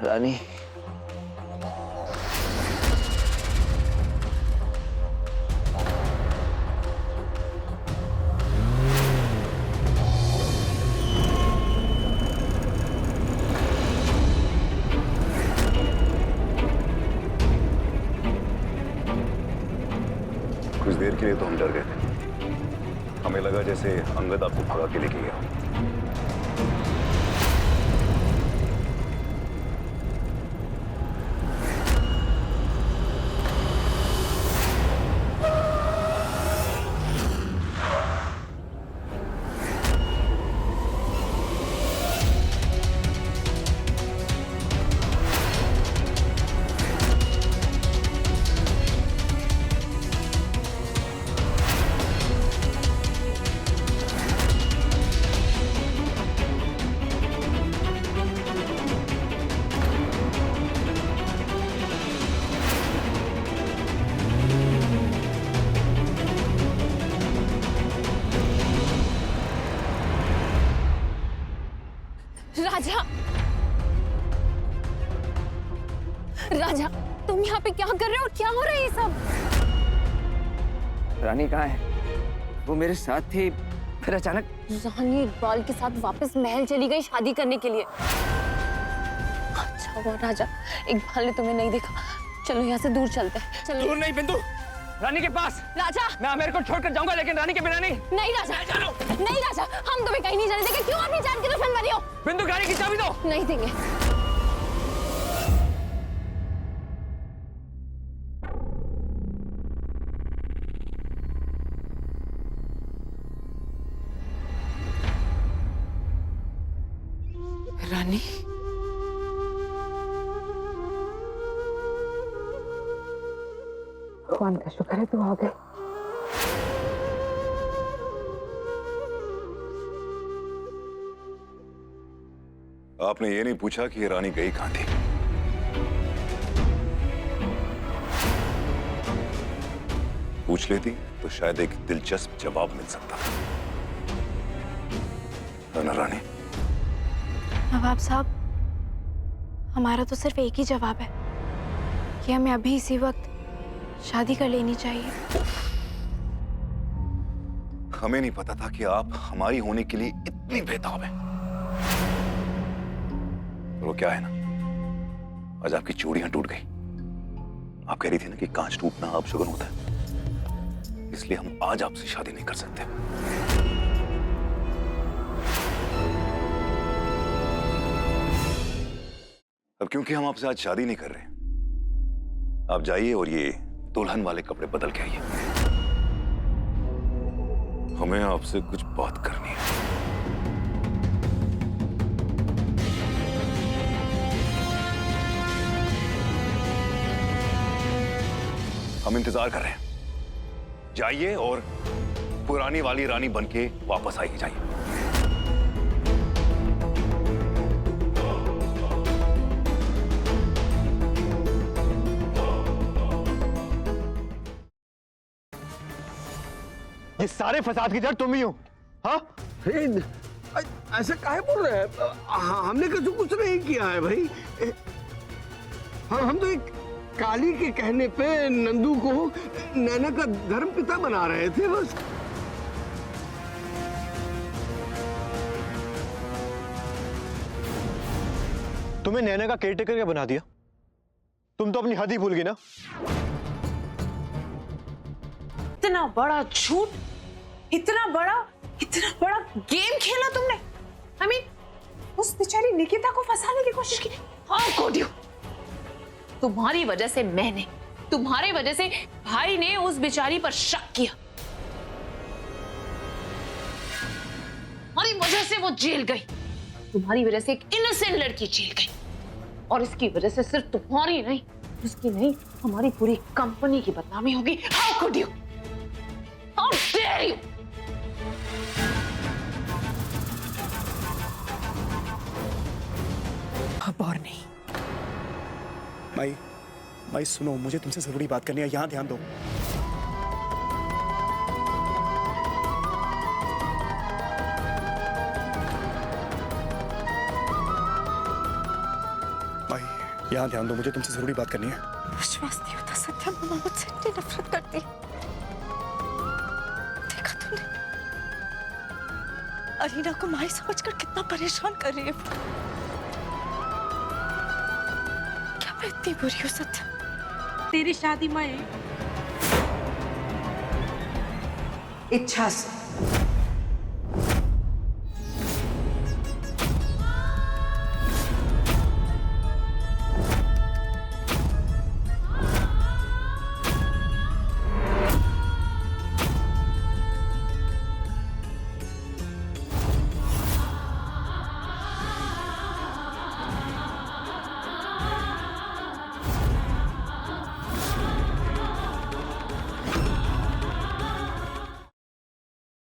रानी, कुछ देर के लिए तो हम डर गए थे। हमें लगा जैसे अंगद आपको भगा के लेके गया। राजा, राजा, तुम यहाँ पे क्या कर रहे हो? क्या हो रहा है ये सब? रानी कहाँ है? वो मेरे साथ थी, फिर अचानक। रानी इकबाल के साथ वापस महल चली गई शादी करने के लिए। अच्छा हुआ राजा, इकबाल ने तुम्हें नहीं देखा। चलो यहाँ से दूर चलते हैं। चलो। दूर नहीं बिंदु, रानी के पास। राजा, मैं आमिर को छोड़कर जाऊंगा, लेकिन रानी के बिना नहीं। नहीं राजा, नहीं राजा, हम तुम्हें कहीं नहीं जाने देंगे। क्यों अपनी जान की दुश्मन बनी हो? बिंदु, गाड़ी की चाबी दो। नहीं देंगे। रानी, भगवान का शुक्र है तू आ गई। आपने ये नहीं पूछा कि ये रानी गई कहां थी। पूछ लेती तो शायद एक दिलचस्प जवाब मिल सकता था। है ना रानी? नवाब साहब, हमारा तो सिर्फ एक ही जवाब है कि हमें अभी इसी वक्त शादी कर लेनी चाहिए। हमें नहीं पता था कि आप हमारी होने के लिए इतनी बेताब हैं। वो क्या है ना, आज आपकी चूड़ियां टूट गई। आप कह रही थी ना कि कांच टूटना अपशगुन होता है, इसलिए हम आज आपसे शादी नहीं कर सकते। अब क्योंकि हम आपसे आज शादी नहीं कर रहे, आप जाइए और ये दुल्हन वाले कपड़े बदल के आइए। हमें आपसे कुछ बात करनी है। हम इंतजार कर रहे हैं। जाइए और पुरानी वाली रानी बनके वापस आइए। जाइए। ये सारे फसाद की जड़ तुम ही हो, हाँ? ऐसा काहे बोल रहे हैं? हमने कुछ नहीं किया है भाई। हम तो एक काली के कहने पे नंदू को नैना का धर्म पिता बना रहे थे बस। तुम्हें नैना का केयरटेकर क्या बना दिया? तुम तो अपनी हद ही भूल गई ना। इतना बड़ा झूठ, इतना बड़ा गेम खेला तुमने। I mean, उस बेचारी निकिता को फंसाने की कोशिश की। How could you? तुम्हारी वजह से मैंने, तुम्हारे वजह से भाई ने उस बेचारी पर शक किया। तुम्हारी वजह से वो जेल गई। तुम्हारी वजह से एक इनोसेंट लड़की जेल गई। और इसकी वजह से सिर्फ तुम्हारी नहीं, उसकी नहीं, हमारी पूरी कंपनी की बदनामी होगी। How could you? How dare you? अब और नहीं। माई सुनो, मुझे तुमसे जरूरी बात करनी है, यहां ध्यान दो। माई यहाँ ध्यान दो, मुझे तुमसे जरूरी बात करनी है। विश्वास नहीं होता सत्या, मामा मुझसे इतनी नफरत करती है। देखा तुमने अरीना को माई समझकर कितना परेशान कर रही है। क्या मैं इतनी बुरी हूँ सत्या? तेरी शादी में इच्छा से